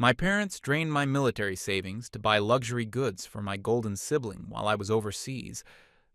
My parents drained my military savings to buy luxury goods for my golden sibling while I was overseas,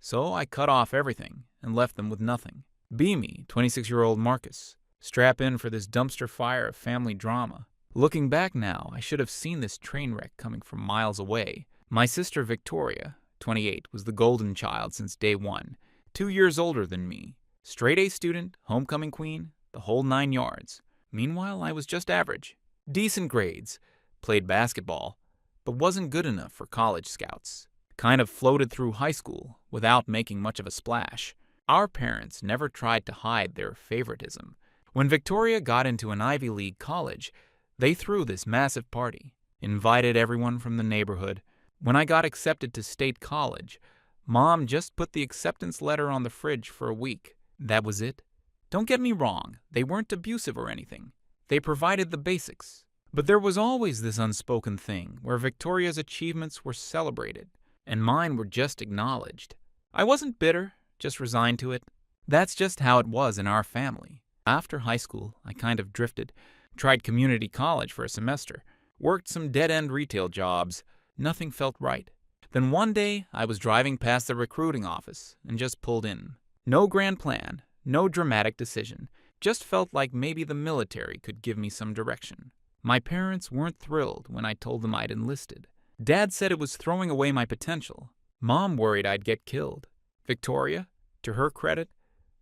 so I cut off everything and left them with nothing. Be me, 26-year-old Marcus. Strap in for this dumpster fire of family drama. Looking back now, I should have seen this train wreck coming from miles away. My sister Victoria, 28, was the golden child since day one, 2 years older than me. Straight A student, homecoming queen, the whole 9 yards. Meanwhile, I was just average. Decent grades, played basketball, but wasn't good enough for college scouts. Kind of floated through high school without making much of a splash. Our parents never tried to hide their favoritism. When Victoria got into an Ivy League college, they threw this massive party, invited everyone from the neighborhood. When I got accepted to state college, Mom just put the acceptance letter on the fridge for a week. That was it. Don't get me wrong, they weren't abusive or anything. They provided the basics. But there was always this unspoken thing where Victoria's achievements were celebrated and mine were just acknowledged. I wasn't bitter, just resigned to it. That's just how it was in our family. After high school, I kind of drifted, tried community college for a semester, worked some dead-end retail jobs. Nothing felt right. Then one day, I was driving past the recruiting office and just pulled in. No grand plan, no dramatic decision. Just felt like maybe the military could give me some direction. My parents weren't thrilled when I told them I'd enlisted. Dad said it was throwing away my potential. Mom worried I'd get killed. Victoria, to her credit,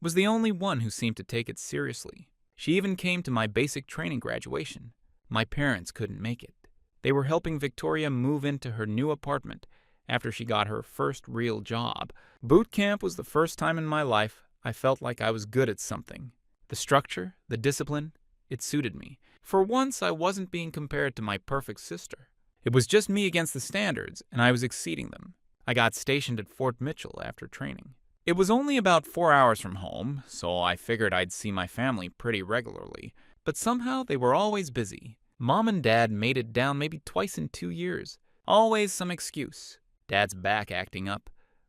was the only one who seemed to take it seriously. She even came to my basic training graduation. My parents couldn't make it. They were helping Victoria move into her new apartment after she got her first real job. Boot camp was the first time in my life I felt like I was good at something. The structure, the discipline, it suited me. For once, I wasn't being compared to my perfect sister. It was just me against the standards, and I was exceeding them. I got stationed at Fort Mitchell after training. It was only about 4 hours from home, so I figured I'd see my family pretty regularly. But somehow they were always busy. Mom and Dad made it down maybe twice in 2 years. Always some excuse. Dad's back acting up.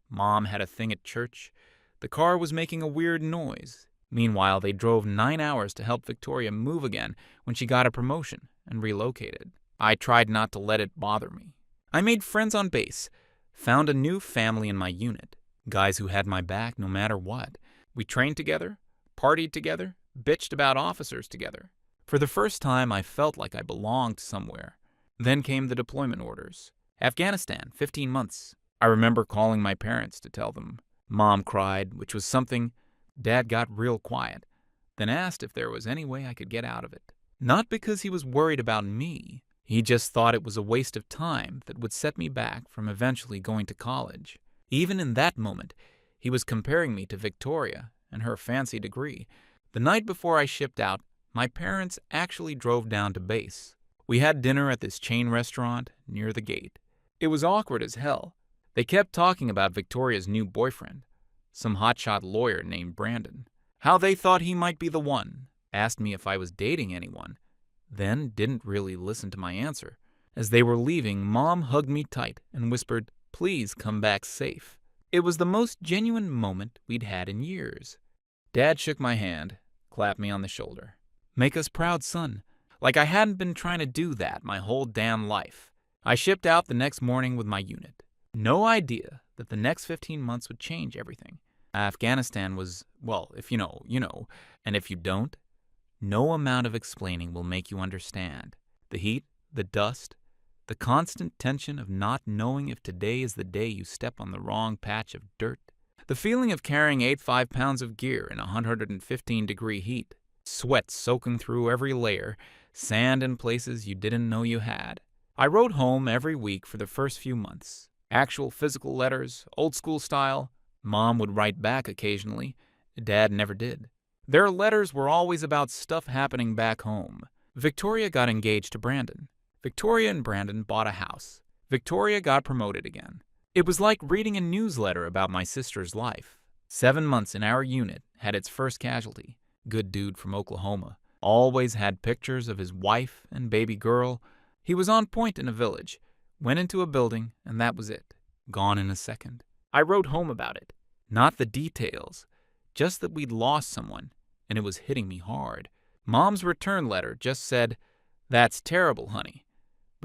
Mom had a thing at church. The car was making a weird noise. Meanwhile, they drove 9 hours to help Victoria move again when she got a promotion and relocated. I tried not to let it bother me. I made friends on base, found a new family in my unit, guys who had my back no matter what. We trained together, partied together, bitched about officers together. For the first time, I felt like I belonged somewhere. Then came the deployment orders. Afghanistan, 15 months. I remember calling my parents to tell them. Mom cried, which was something. Dad got real quiet, then asked if there was any way I could get out of it. Not because he was worried about me. He just thought it was a waste of time that would set me back from eventually going to college. Even in that moment, he was comparing me to Victoria and her fancy degree. The night before I shipped out, my parents actually drove down to base. We had dinner at this chain restaurant near the gate. It was awkward as hell. They kept talking about Victoria's new boyfriend, some hotshot lawyer named Brandon. How they thought he might be the one. Asked me if I was dating anyone. Then didn't really listen to my answer. As they were leaving, Mom hugged me tight and whispered, "Please come back safe." It was the most genuine moment we'd had in years. Dad shook my hand, clapped me on the shoulder. "Make us proud, son." Like I hadn't been trying to do that my whole damn life. I shipped out the next morning with my unit. No idea that the next 15 months would change everything. Afghanistan was, well, if you know, you know. And if you don't, no amount of explaining will make you understand. The heat, the dust, the constant tension of not knowing if today is the day you step on the wrong patch of dirt. The feeling of carrying 85 pounds of gear in 115-degree heat. Sweat soaking through every layer, sand in places you didn't know you had. I wrote home every week for the first few months. Actual physical letters, old school style. Mom would write back occasionally. Dad never did. Their letters were always about stuff happening back home. Victoria got engaged to Brandon. Victoria and Brandon bought a house. Victoria got promoted again. It was like reading a newsletter about my sister's life. 7 months in our unit had its first casualty. Good dude from Oklahoma. Always had pictures of his wife and baby girl. He was on point in a village. Went into a building, and that was it. Gone in a second. I wrote home about it. Not the details. Just that we'd lost someone, and it was hitting me hard. Mom's return letter just said, "That's terrible, honey.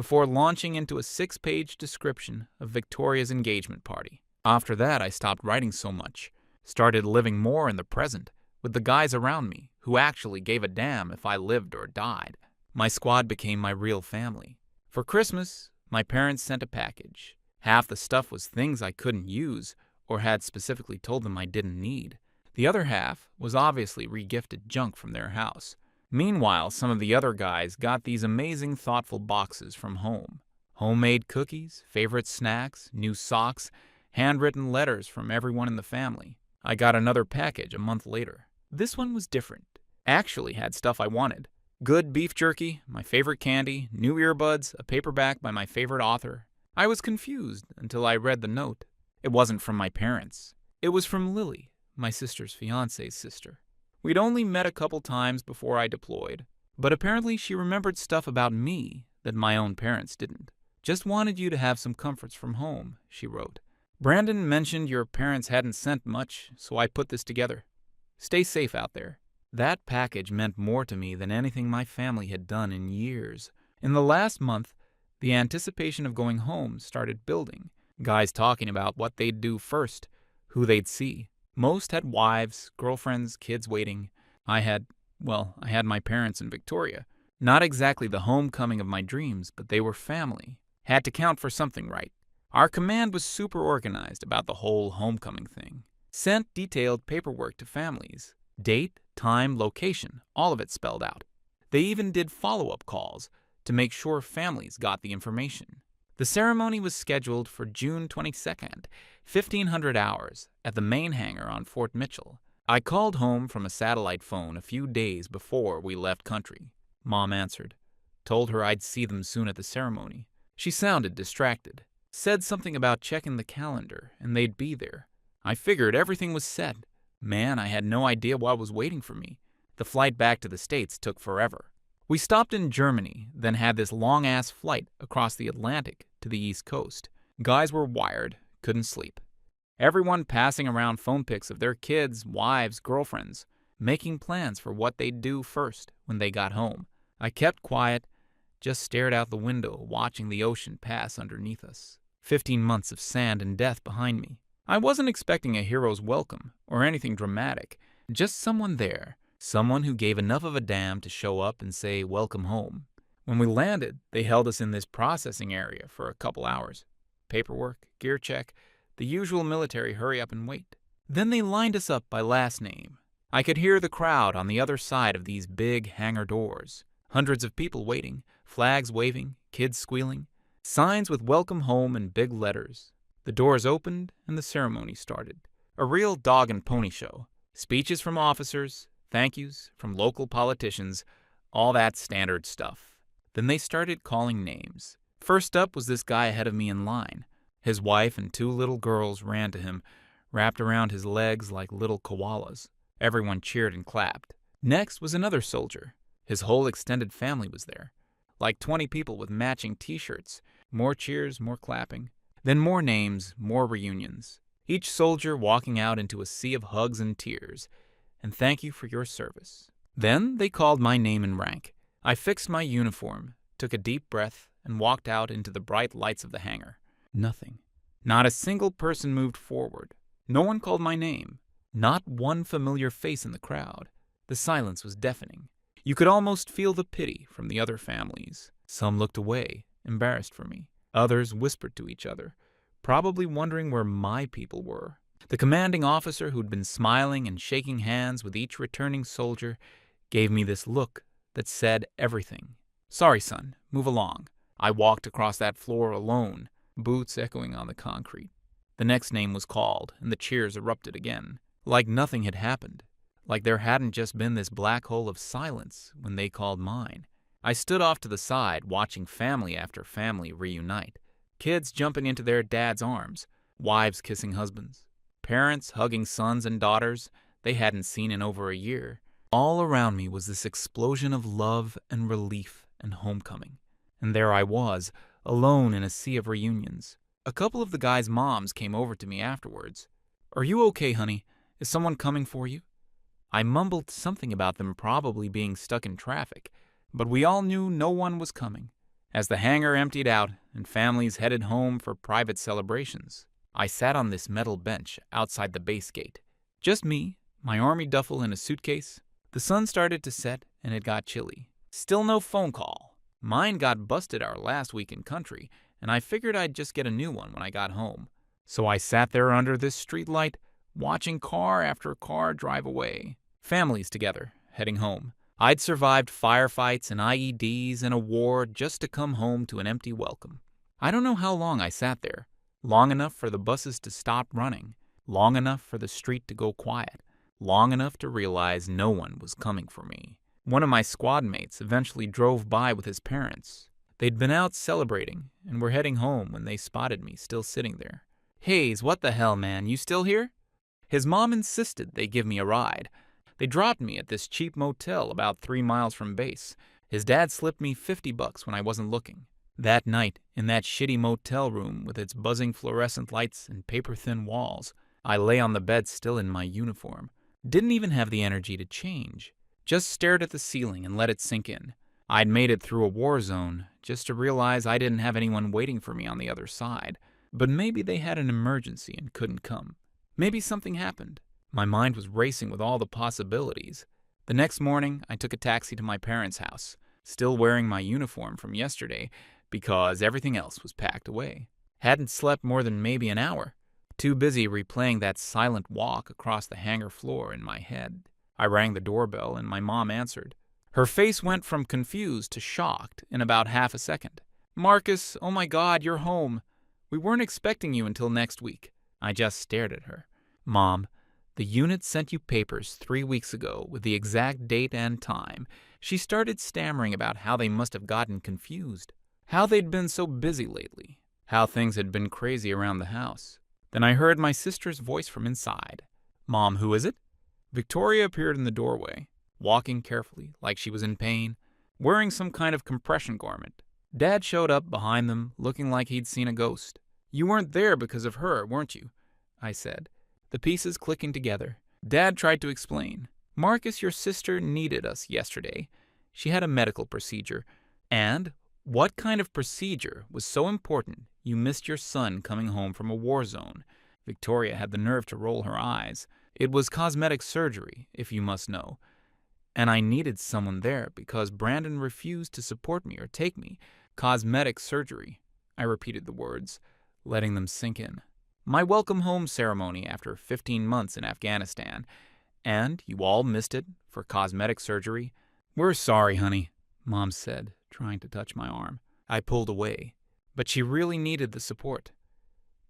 before launching into a 6-page description of Victoria's engagement party. After that, I stopped writing so much, started living more in the present, with the guys around me who actually gave a damn if I lived or died. My squad became my real family. For Christmas, my parents sent a package. Half the stuff was things I couldn't use or had specifically told them I didn't need. The other half was obviously regifted junk from their house. Meanwhile, some of the other guys got these amazing thoughtful boxes from home. Homemade cookies, favorite snacks, new socks, handwritten letters from everyone in the family. I got another package a month later. This one was different. Actually had stuff I wanted. Good beef jerky, my favorite candy, new earbuds, a paperback by my favorite author. I was confused until I read the note. It wasn't from my parents. It was from Lily, my sister's fiance's sister. We'd only met a couple times before I deployed, but apparently she remembered stuff about me that my own parents didn't. Just wanted you to have some comforts from home, she wrote. Brandon mentioned your parents hadn't sent much, so I put this together. Stay safe out there. That package meant more to me than anything my family had done in years. In the last month, the anticipation of going home started building. Guys talking about what they'd do first, who they'd see. Most had wives, girlfriends, kids waiting. I had my parents in Victoria. Not exactly the homecoming of my dreams, but they were family. Had to count for something, right? Our command was super organized about the whole homecoming thing. Sent detailed paperwork to families. Date, time, location, all of it spelled out. They even did follow-up calls to make sure families got the information. The ceremony was scheduled for June 22nd, 1500 hours, at the main hangar on Fort Mitchell. I called home from a satellite phone a few days before we left country. Mom answered. Told her I'd see them soon at the ceremony. She sounded distracted. Said something about checking the calendar and they'd be there. I figured everything was set. Man, I had no idea what was waiting for me. The flight back to the States took forever. We stopped in Germany, then had this long-ass flight across the Atlantic to the East Coast. Guys were wired, couldn't sleep. Everyone passing around phone pics of their kids, wives, girlfriends, making plans for what they'd do first when they got home. I kept quiet, just stared out the window, watching the ocean pass underneath us. 15 months of sand and death behind me. I wasn't expecting a hero's welcome or anything dramatic, just someone there, someone who gave enough of a damn to show up and say welcome home. When we landed, they held us in this processing area for a couple hours. Paperwork, gear check, the usual military hurry up and wait. Then they lined us up by last name. I could hear the crowd on the other side of these big hangar doors. Hundreds of people waiting, flags waving, kids squealing, signs with welcome home in big letters. The doors opened and the ceremony started. A real dog and pony show. Speeches from officers, thank yous from local politicians, all that standard stuff. Then they started calling names. First up was this guy ahead of me in line. His wife and 2 little girls ran to him, wrapped around his legs like little koalas. Everyone cheered and clapped. Next was another soldier. His whole extended family was there. Like 20 people with matching t-shirts. More cheers, more clapping. Then more names, more reunions. Each soldier walking out into a sea of hugs and tears. And thank you for your service. Then they called my name and rank. I fixed my uniform, took a deep breath, and walked out into the bright lights of the hangar. Nothing. Not a single person moved forward. No one called my name. Not one familiar face in the crowd. The silence was deafening. You could almost feel the pity from the other families. Some looked away, embarrassed for me. Others whispered to each other, probably wondering where my people were. The commanding officer, who'd been smiling and shaking hands with each returning soldier, gave me this look that said everything. Sorry, son, move along. I walked across that floor alone, boots echoing on the concrete. The next name was called, and the cheers erupted again. Like nothing had happened. Like there hadn't just been this black hole of silence when they called mine. I stood off to the side, watching family after family reunite. Kids jumping into their dad's arms, wives kissing husbands, parents hugging sons and daughters they hadn't seen in over a year. All around me was this explosion of love and relief and homecoming. And there I was, alone in a sea of reunions. A couple of the guys' moms came over to me afterwards. Are you okay, honey? Is someone coming for you? I mumbled something about them probably being stuck in traffic, but we all knew no one was coming. As the hangar emptied out and families headed home for private celebrations, I sat on this metal bench outside the base gate. Just me, my army duffel in a suitcase. The sun started to set and it got chilly. Still no phone call. Mine got busted our last week in country, and I figured I'd just get a new one when I got home. So I sat there under this streetlight, watching car after car drive away. Families together, heading home. I'd survived firefights and IEDs and a war just to come home to an empty welcome. I don't know how long I sat there. Long enough for the buses to stop running. Long enough for the street to go quiet. Long enough to realize no one was coming for me. One of my squad mates eventually drove by with his parents. They'd been out celebrating and were heading home when they spotted me still sitting there. "Hayes, what the hell, man? You still here?" His mom insisted they give me a ride. They dropped me at this cheap motel about 3 miles from base. His dad slipped me $50 when I wasn't looking. That night, in that shitty motel room with its buzzing fluorescent lights and paper-thin walls, I lay on the bed still in my uniform. Didn't even have the energy to change. Just stared at the ceiling and let it sink in. I'd made it through a war zone just to realize I didn't have anyone waiting for me on the other side. But maybe they had an emergency and couldn't come. Maybe something happened. My mind was racing with all the possibilities. The next morning, I took a taxi to my parents' house, still wearing my uniform from yesterday because everything else was packed away. Hadn't slept more than maybe an hour. Too busy replaying that silent walk across the hangar floor in my head. I rang the doorbell and my mom answered. Her face went from confused to shocked in about half a second. "Marcus, oh my God, you're home. We weren't expecting you until next week." I just stared at her. "Mom, the unit sent you papers 3 weeks ago with the exact date and time." She started stammering about how they must have gotten confused, how they'd been so busy lately, how things had been crazy around the house. Then I heard my sister's voice from inside. "Mom, who is it?" Victoria appeared in the doorway, walking carefully like she was in pain, wearing some kind of compression garment. Dad showed up behind them, looking like he'd seen a ghost. "You weren't there because of her, weren't you?" I said, the pieces clicking together. Dad tried to explain. "Marcus, your sister needed us yesterday. She had a medical procedure. And what kind of procedure was so important you missed your son coming home from a war zone?" Victoria had the nerve to roll her eyes. "It was cosmetic surgery, if you must know. And I needed someone there because Brandon refused to support me or take me. Cosmetic surgery." I repeated the words, letting them sink in. "My welcome home ceremony after 15 months in Afghanistan. And you all missed it for cosmetic surgery?" "We're sorry, honey," Mom said, trying to touch my arm. I pulled away, but she really needed the support.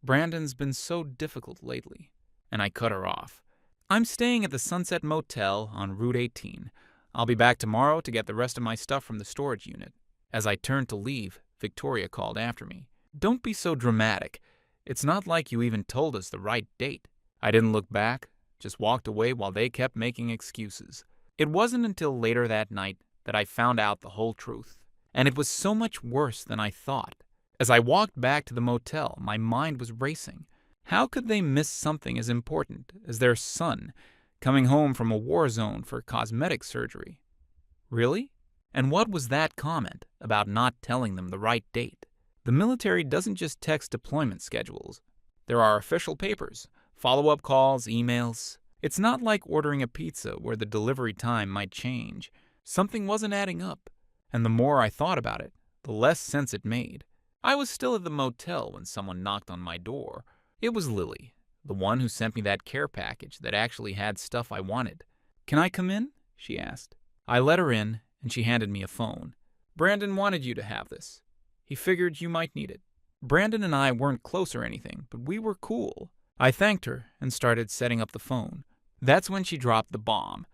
Brandon's been so difficult lately. And I cut her off. "I'm staying at the Sunset Motel on Route 18. I'll be back tomorrow to get the rest of my stuff from the storage unit." As I turned to leave, Victoria called after me. "Don't be so dramatic. It's not like you even told us the right date." I didn't look back, just walked away while they kept making excuses. It wasn't until later that night that I found out the whole truth. And it was so much worse than I thought. As I walked back to the motel, my mind was racing. How could they miss something as important as their son coming home from a war zone for cosmetic surgery? Really? And what was that comment about not telling them the right date? The military doesn't just text deployment schedules. There are official papers, follow-up calls, emails. It's not like ordering a pizza where the delivery time might change. Something wasn't adding up. And the more I thought about it, the less sense it made. I was still at the motel when someone knocked on my door. It was Lily, the one who sent me that care package that actually had stuff I wanted. "Can I come in?" she asked. I let her in, and she handed me a phone. "Brandon wanted you to have this. He figured you might need it." Brandon and I weren't close or anything, but we were cool. I thanked her and started setting up the phone. That's when she dropped the bomb.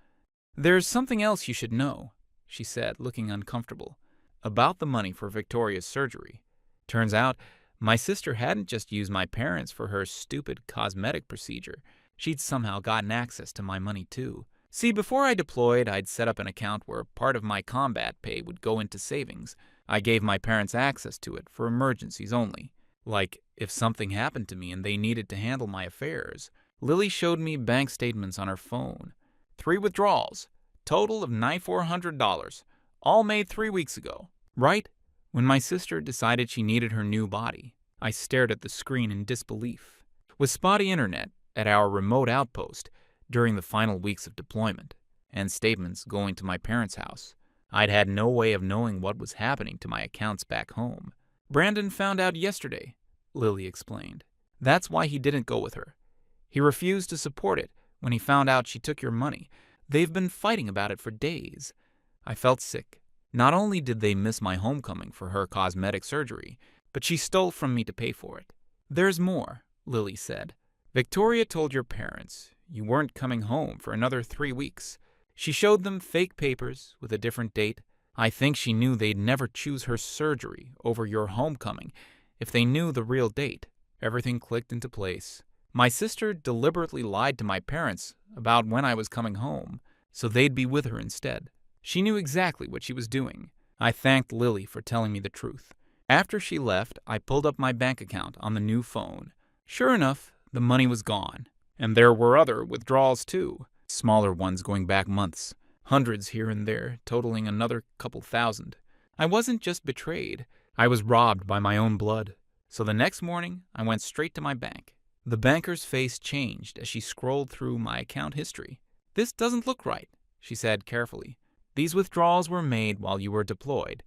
"There's something else you should know," she said, looking uncomfortable, "about the money for Victoria's surgery. Turns out, my sister hadn't just used my parents for her stupid cosmetic procedure. She'd somehow gotten access to my money too. See, before I deployed, I'd set up an account where part of my combat pay would go into savings. I gave my parents access to it for emergencies only. Like, if something happened to me and they needed to handle my affairs. Lily showed me bank statements on her phone. 3 withdrawals, total of $9,400, all made 3 weeks ago. Right? When my sister decided she needed her new body, I stared at the screen in disbelief. With spotty internet at our remote outpost during the final weeks of deployment, and statements going to my parents' house, I'd had no way of knowing what was happening to my accounts back home. Brandon found out yesterday, Lily explained. That's why he didn't go with her. He refused to support it when he found out she took your money. They've been fighting about it for days. I felt sick. Not only did they miss my homecoming for her cosmetic surgery, but she stole from me to pay for it. There's more, Lily said. Victoria told your parents you weren't coming home for another 3 weeks. She showed them fake papers with a different date. I think she knew they'd never choose her surgery over your homecoming if they knew the real date. Everything clicked into place. My sister deliberately lied to my parents about when I was coming home, so they'd be with her instead. She knew exactly what she was doing. I thanked Lily for telling me the truth. After she left, I pulled up my bank account on the new phone. Sure enough, the money was gone. And there were other withdrawals too, smaller ones going back months, hundreds here and there, totaling another couple thousand. I wasn't just betrayed, I was robbed by my own blood. So the next morning, I went straight to my bank. The banker's face changed as she scrolled through my account history. This doesn't look right, she said carefully. These withdrawals were made while you were deployed.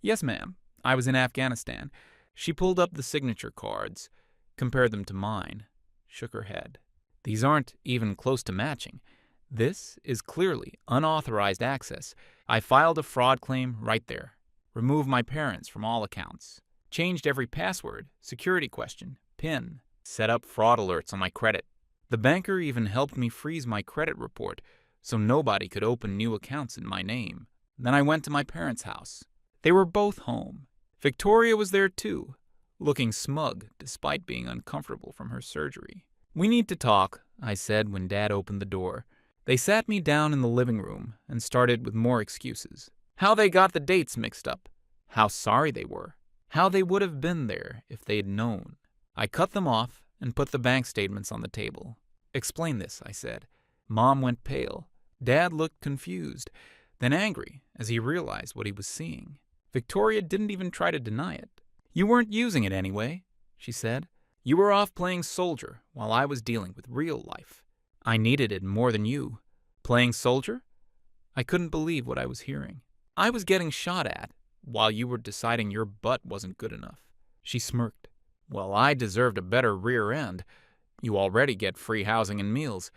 Yes, ma'am. I was in Afghanistan. She pulled up the signature cards, compared them to mine, shook her head. These aren't even close to matching. This is clearly unauthorized access. I filed a fraud claim right there. Removed my parents from all accounts. Changed every password, security question, PIN. Set up fraud alerts on my credit. The banker even helped me freeze my credit report so nobody could open new accounts in my name. Then I went to my parents' house. They were both home. Victoria was there too, looking smug despite being uncomfortable from her surgery. We need to talk, I said when Dad opened the door. They sat me down in the living room and started with more excuses. How they got the dates mixed up. How sorry they were. How they would have been there if they'd known. I cut them off and put the bank statements on the table. Explain this, I said. Mom went pale. Dad looked confused, then angry as he realized what he was seeing. Victoria didn't even try to deny it. You weren't using it anyway, she said. You were off playing soldier while I was dealing with real life. I needed it more than you. Playing soldier? I couldn't believe what I was hearing. I was getting shot at while you were deciding your butt wasn't good enough. She smirked. Well, I deserved a better rear end. You already get free housing and meals.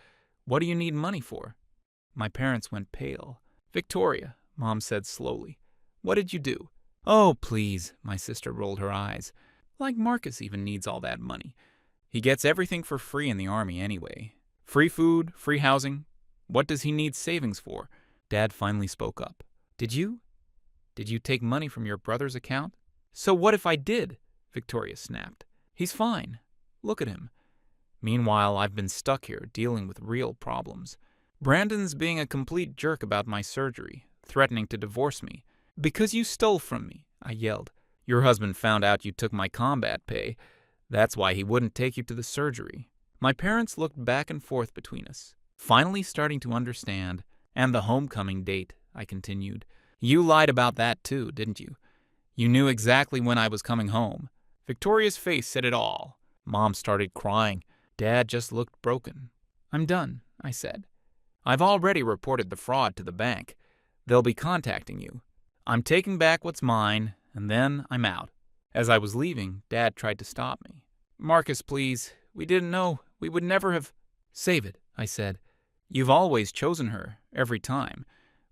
What do you need money for? My parents went pale. Victoria, Mom said slowly. What did you do? Oh, please, my sister rolled her eyes. Like Marcus even needs all that money. He gets everything for free in the army anyway. Free food, free housing. What does he need savings for? Dad finally spoke up. Did you take money from your brother's account? So what if I did? Victoria snapped. He's fine. Look at him. Meanwhile, I've been stuck here dealing with real problems. Brandon's being a complete jerk about my surgery, threatening to divorce me. Because you stole from me, I yelled. Your husband found out you took my combat pay. That's why he wouldn't take you to the surgery. My parents looked back and forth between us, finally starting to understand. And the homecoming date, I continued. You lied about that too, didn't you? You knew exactly when I was coming home. Victoria's face said it all. Mom started crying. Dad just looked broken. I'm done, I said. I've already reported the fraud to the bank. They'll be contacting you. I'm taking back what's mine, and then I'm out. As I was leaving, Dad tried to stop me. Marcus, please. We didn't know. We would never have... Save it, I said. You've always chosen her, every time.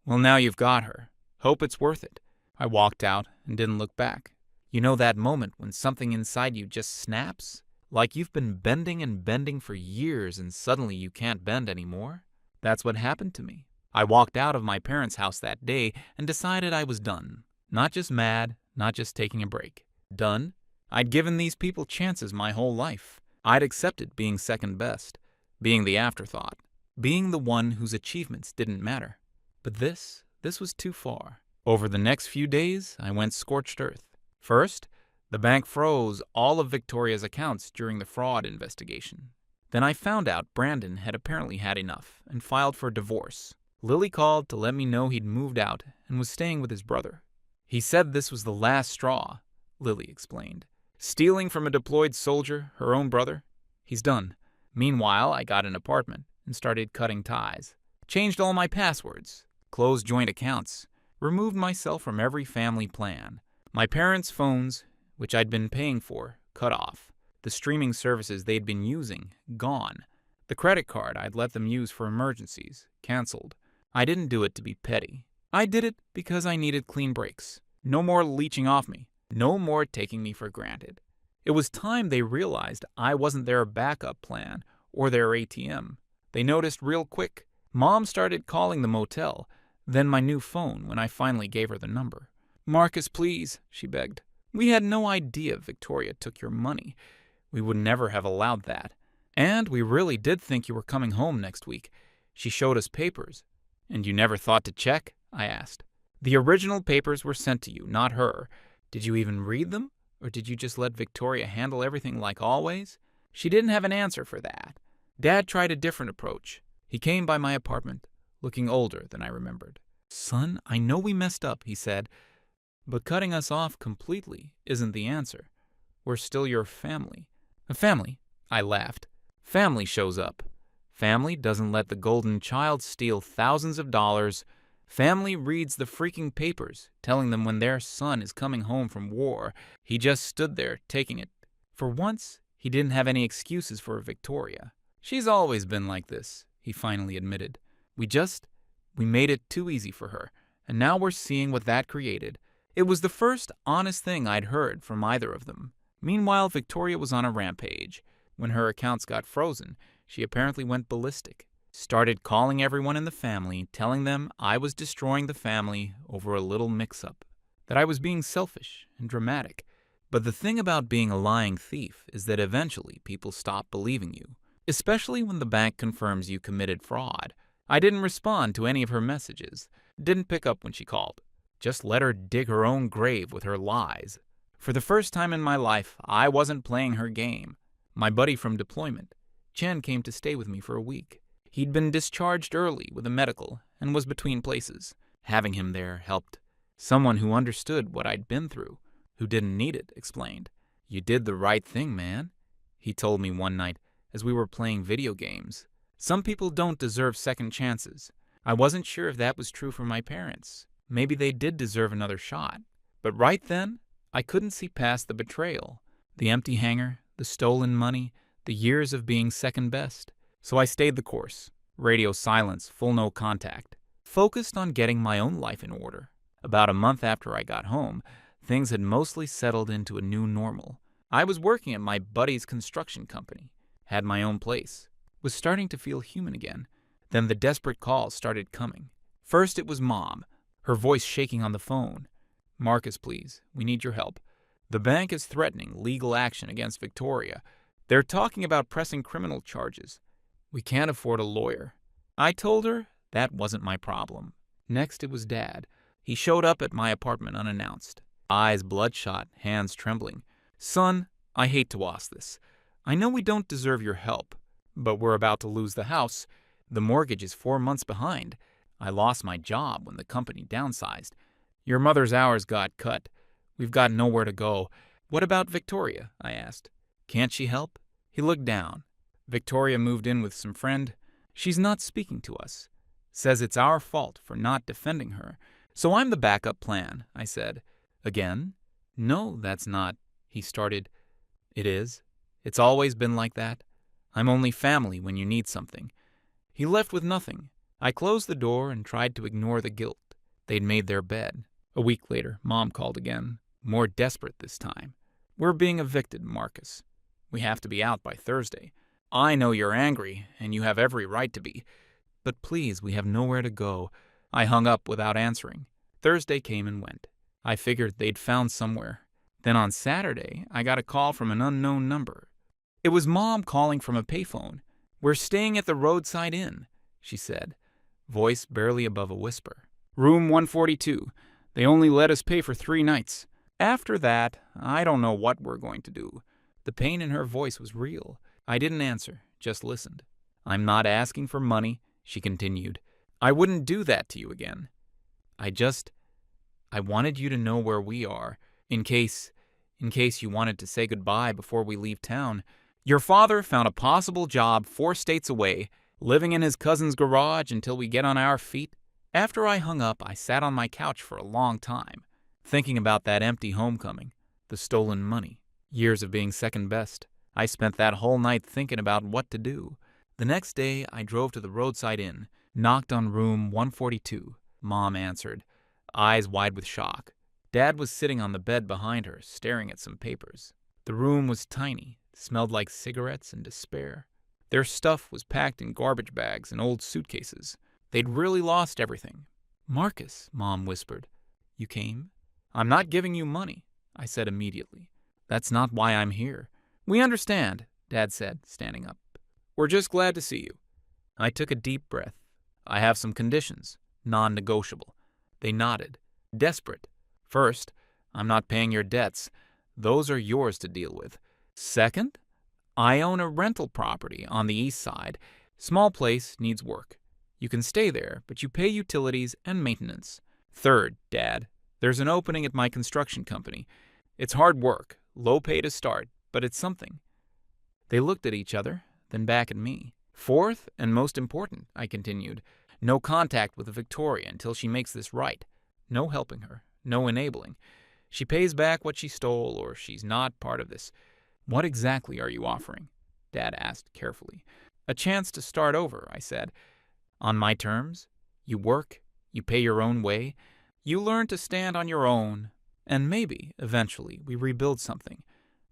Well, now you've got her. Hope it's worth it. I walked out and didn't look back. You know that moment when something inside you just snaps? Like you've been bending and bending for years and suddenly you can't bend anymore? That's what happened to me. I walked out of my parents' house that day and decided I was done. Not just mad, not just taking a break. Done? I'd given these people chances my whole life. I'd accepted being second best, being the afterthought, being the one whose achievements didn't matter. But this was too far. Over the next few days, I went scorched earth. First, the bank froze all of Victoria's accounts during the fraud investigation. Then I found out Brandon had apparently had enough and filed for divorce. Lily called to let me know he'd moved out and was staying with his brother. He said this was the last straw, Lily explained. Stealing from a deployed soldier, her own brother, he's done. Meanwhile, I got an apartment and started cutting ties. Changed all my passwords, closed joint accounts, removed myself from every family plan. My parents' phones, which I'd been paying for, cut off. The streaming services they'd been using, gone. The credit card I'd let them use for emergencies, canceled. I didn't do it to be petty. I did it because I needed clean breaks. No more leeching off me. No more taking me for granted. It was time they realized I wasn't their backup plan or their ATM. They noticed real quick. Mom started calling the motel, then my new phone when I finally gave her the number. "Marcus, please," she begged. "We had no idea Victoria took your money. We would never have allowed that. And we really did think you were coming home next week. She showed us papers." "And you never thought to check?" I asked. "The original papers were sent to you, not her. Did you even read them? Or did you just let Victoria handle everything like always?" She didn't have an answer for that. Dad tried a different approach. He came by my apartment, looking older than I remembered. "Son, I know we messed up," he said, "but cutting us off completely isn't the answer. We're still your family." "A family?" I laughed. "Family shows up. Family doesn't let the golden child steal thousands of dollars. Family reads the freaking papers, telling them when their son is coming home from war." He just stood there, taking it. For once, he didn't have any excuses for Victoria. "She's always been like this," he finally admitted. We made it too easy for her, and now we're seeing what that created." It was the first honest thing I'd heard from either of them. Meanwhile, Victoria was on a rampage. When her accounts got frozen, she apparently went ballistic. Started calling everyone in the family, telling them I was destroying the family over a little mix-up, that I was being selfish and dramatic. But the thing about being a lying thief is that eventually people stop believing you, especially when the bank confirms you committed fraud. I didn't respond to any of her messages, didn't pick up when she called. Just let her dig her own grave with her lies. For the first time in my life, I wasn't playing her game. My buddy from deployment, Chen, came to stay with me for a week. He'd been discharged early with a medical and was between places. Having him there helped. Someone who understood what I'd been through, who didn't need it, explained. "You did the right thing, man," he told me one night as we were playing video games. Some people don't deserve second chances. I wasn't sure if that was true for my parents. Maybe they did deserve another shot. But right then, I couldn't see past the betrayal, the empty hangar, the stolen money, the years of being second best. So I stayed the course. Radio silence, full no contact. Focused on getting my own life in order. About a month after I got home, things had mostly settled into a new normal. I was working at my buddy's construction company, had my own place, was starting to feel human again. Then the desperate calls started coming. First it was Mom, her voice shaking on the phone. "Marcus, please, we need your help. The bank is threatening legal action against Victoria. They're talking about pressing criminal charges. We can't afford a lawyer." I told her that wasn't my problem. Next it was Dad. He showed up at my apartment unannounced, eyes bloodshot, hands trembling. "Son, I hate to ask this. I know we don't deserve your help, but we're about to lose the house. The mortgage is 4 months behind. I lost my job when the company downsized. Your mother's hours got cut. We've got nowhere to go. What about Victoria?" I asked. "Can't she help?" He looked down. "Victoria moved in with some friend. She's not speaking to us. Says it's our fault for not defending her. So I'm the backup plan," I said. "Again?" "No, that's not," he started. "It is. It's always been like that. I'm only family when you need something." He left with nothing. I closed the door and tried to ignore the guilt. They'd made their bed. A week later, Mom called again, more desperate this time. "We're being evicted, Marcus. We have to be out by Thursday. I know you're angry, and you have every right to be. But please, we have nowhere to go." I hung up without answering. Thursday came and went. I figured they'd found somewhere. Then on Saturday, I got a call from an unknown number. It was Mom calling from a payphone. "We're staying at the roadside inn," she said, voice barely above a whisper. "Room 142. They only let us pay for 3 nights. After that, I don't know what we're going to do." The pain in her voice was real. I didn't answer, just listened. "I'm not asking for money," she continued. "I wouldn't do that to you again. I just I wanted you to know where we are, in case you wanted to say goodbye before we leave town. Your father found a possible job 4 states away, living in his cousin's garage until we get on our feet. After I hung up, I sat on my couch for a long time, thinking about that empty homecoming, the stolen money, years of being second best. I spent that whole night thinking about what to do. The next day, I drove to the roadside inn, knocked on room 142. Mom answered, eyes wide with shock. Dad was sitting on the bed behind her, staring at some papers. The room was tiny, smelled like cigarettes and despair. Their stuff was packed in garbage bags and old suitcases. They'd really lost everything. "Marcus," Mom whispered. "You came?" "I'm not giving you money," I said immediately. "That's not why I'm here." "We understand," Dad said, standing up. "We're just glad to see you." I took a deep breath. "I have some conditions, non-negotiable." They nodded, desperate. "First, I'm not paying your debts. Those are yours to deal with. Second, I own a rental property on the east side. Small place, needs work. You can stay there, but you pay utilities and maintenance. Third, Dad, there's an opening at my construction company. It's hard work, low pay to start, but it's something." They looked at each other, then back at me. "Fourth, and most important," I continued, "no contact with Victoria until she makes this right. No helping her, no enabling. She pays back what she stole, or she's not part of this." "What exactly are you offering?" Dad asked carefully. "A chance to start over," I said. "On my terms. You work, you pay your own way, you learn to stand on your own, and maybe, eventually, we rebuild something.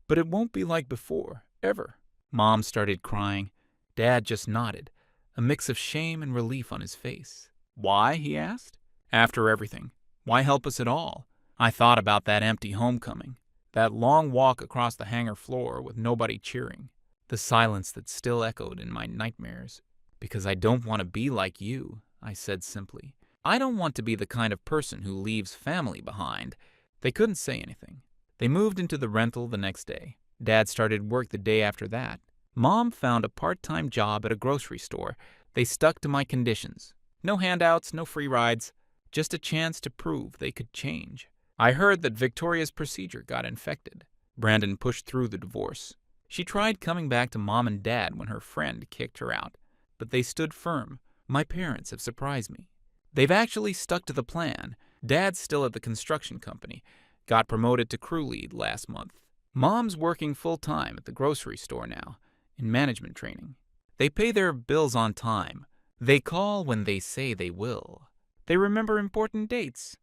But it won't be like before, ever." Mom started crying. Dad just nodded, a mix of shame and relief on his face. "Why?" he asked. "After everything, why help us at all?" I thought about that empty homecoming, that long walk across the hangar floor with nobody cheering, the silence that still echoed in my nightmares. "Because I don't want to be like you," I said simply. "I don't want to be the kind of person who leaves family behind." They couldn't say anything. They moved into the rental the next day. Dad started work the day after that. Mom found a part-time job at a grocery store. They stuck to my conditions. No handouts, no free rides, just a chance to prove they could change. I heard that Victoria's procedure got infected. Brandon pushed through the divorce. She tried coming back to Mom and Dad when her friend kicked her out, but they stood firm. My parents have surprised me. They've actually stuck to the plan. Dad's still at the construction company, got promoted to crew lead last month. Mom's working full-time at the grocery store now, in management training. They pay their bills on time. They call when they say they will. They remember important dates.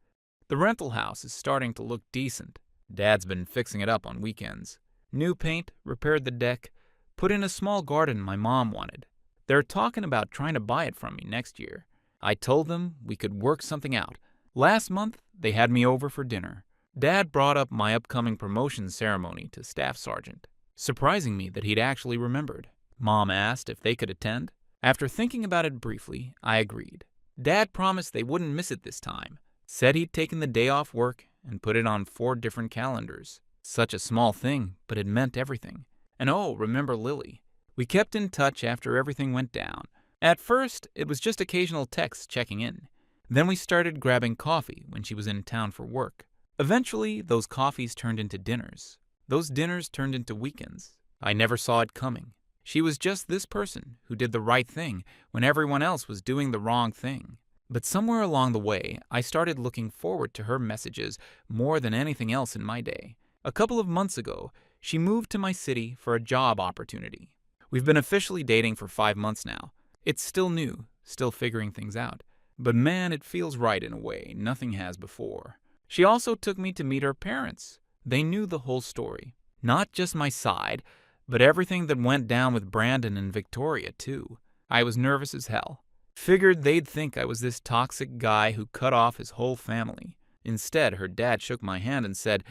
The rental house is starting to look decent. Dad's been fixing it up on weekends. New paint, repaired the deck, put in a small garden my mom wanted. They're talking about trying to buy it from me next year. I told them we could work something out. Last month, they had me over for dinner. Dad brought up my upcoming promotion ceremony to staff sergeant, surprising me that he'd actually remembered. Mom asked if they could attend. After thinking about it briefly, I agreed. Dad promised they wouldn't miss it this time. Said he'd taken the day off work and put it on 4 different calendars. Such a small thing, but it meant everything. And oh, remember Lily. We kept in touch after everything went down. At first, it was just occasional texts checking in. Then we started grabbing coffee when she was in town for work. Eventually, those coffees turned into dinners. Those dinners turned into weekends. I never saw it coming. She was just this person who did the right thing when everyone else was doing the wrong thing. But somewhere along the way, I started looking forward to her messages more than anything else in my day. A couple of months ago, she moved to my city for a job opportunity. We've been officially dating for 5 months now. It's still new, still figuring things out. But man, it feels right in a way nothing has before. She also took me to meet her parents. They knew the whole story. Not just my side, but everything that went down with Brandon and Victoria, too. I was nervous as hell. Figured they'd think I was this toxic guy who cut off his whole family. Instead, her dad shook my hand and said,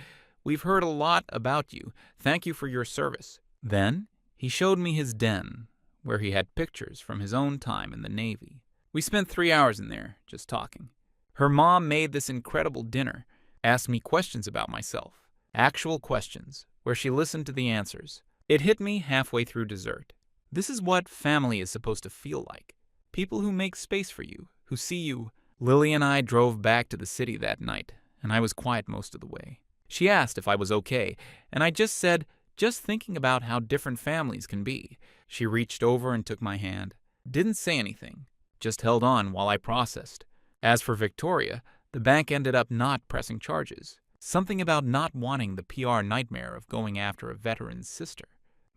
"We've heard a lot about you. Thank you for your service." Then, he showed me his den, where he had pictures from his own time in the Navy. We spent 3 hours in there, just talking. Her mom made this incredible dinner, asked me questions about myself. Actual questions, where she listened to the answers. It hit me halfway through dessert. This is what family is supposed to feel like. People who make space for you, who see you. Lily and I drove back to the city that night, and I was quiet most of the way. She asked if I was okay, and I just said, just thinking about how different families can be. She reached over and took my hand. Didn't say anything, just held on while I processed. As for Victoria, the bank ended up not pressing charges. Something about not wanting the PR nightmare of going after a veteran's sister.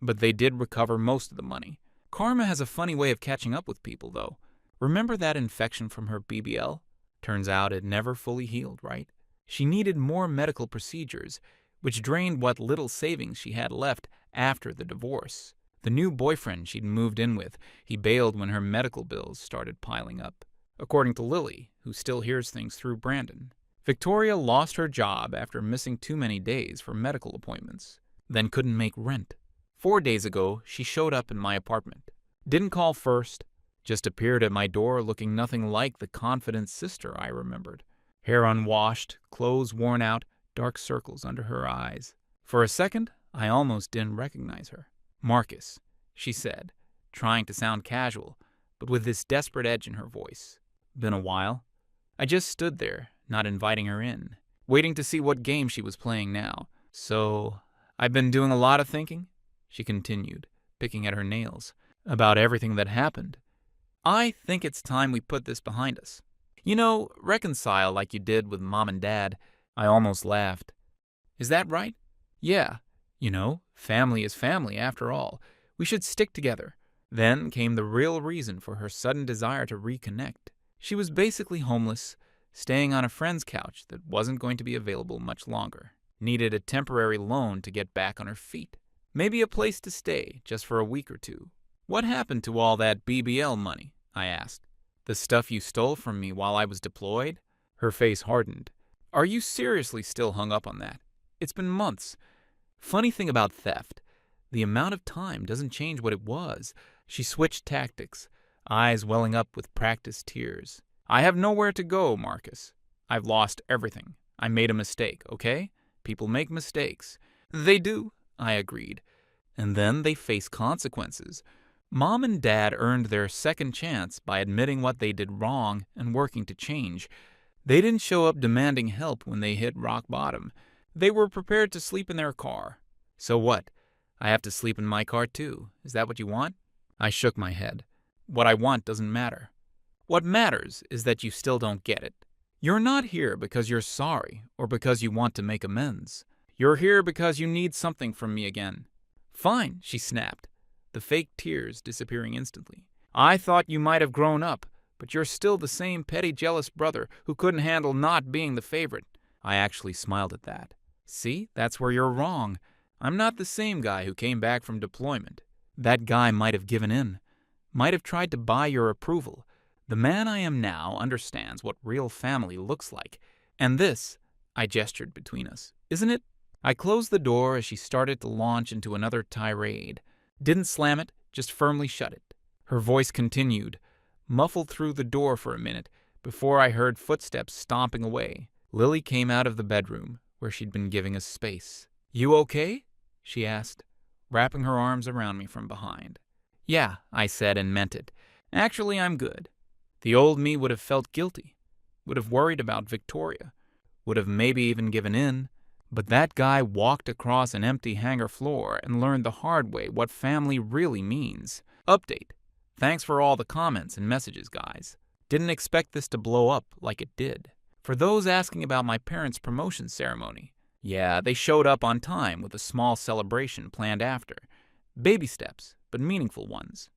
But they did recover most of the money. Karma has a funny way of catching up with people, though. Remember that infection from her BBL? Turns out it never fully healed, right? She needed more medical procedures, which drained what little savings she had left after the divorce. The new boyfriend she'd moved in with, he bailed when her medical bills started piling up. According to Lily, who still hears things through Brandon. Victoria lost her job after missing too many days for medical appointments, then couldn't make rent. 4 days ago, she showed up in my apartment. Didn't call first, just appeared at my door looking nothing like the confident sister I remembered. Hair unwashed, clothes worn out, dark circles under her eyes. For a second, I almost didn't recognize her. "Marcus," she said, trying to sound casual, but with this desperate edge in her voice. "Been a while?" I just stood there, not inviting her in, waiting to see what game she was playing now. "So, I've been doing a lot of thinking," she continued, picking at her nails, "about everything that happened. I think it's time we put this behind us. You know, reconcile like you did with Mom and Dad." I almost laughed. "Is that right?" "Yeah. You know, family is family after all. We should stick together." Then came the real reason for her sudden desire to reconnect. She was basically homeless, staying on a friend's couch that wasn't going to be available much longer. Needed a temporary loan to get back on her feet. Maybe a place to stay, just for a week or two. "What happened to all that BBL money?" I asked. "The stuff you stole from me while I was deployed?" Her face hardened. "Are you seriously still hung up on that? It's been months. Funny thing about theft, the amount of time doesn't change what it was." She switched tactics, eyes welling up with practiced tears. "I have nowhere to go, Marcus. I've lost everything. I made a mistake, okay? People make mistakes." "They do," I agreed. "And then they face consequences. Mom and Dad earned their second chance by admitting what they did wrong and working to change. They didn't show up demanding help when they hit rock bottom. They were prepared to sleep in their car. So what? I have to sleep in my car too. Is that what you want?" I shook my head. "What I want doesn't matter. What matters is that you still don't get it. You're not here because you're sorry or because you want to make amends. You're here because you need something from me again." "Fine," she snapped, the fake tears disappearing instantly. "I thought you might have grown up, but you're still the same petty, jealous brother who couldn't handle not being the favorite." I actually smiled at that. "See, that's where you're wrong. I'm not the same guy who came back from deployment. That guy might have given in, might have tried to buy your approval. The man I am now understands what real family looks like. And this," I gestured between us, "isn't it?" I closed the door as she started to launch into another tirade. Didn't slam it, just firmly shut it. Her voice continued, muffled through the door for a minute, before I heard footsteps stomping away. Lily came out of the bedroom, where she'd been giving us space. "You okay?" she asked, wrapping her arms around me from behind. "Yeah," I said and meant it. "Actually, I'm good." The old me would have felt guilty, would have worried about Victoria, would have maybe even given in. But that guy walked across an empty hangar floor and learned the hard way what family really means. Update. Thanks for all the comments and messages, guys. Didn't expect this to blow up like it did. For those asking about my parents' promotion ceremony, yeah, they showed up on time with a small celebration planned after. Baby steps, but meaningful ones.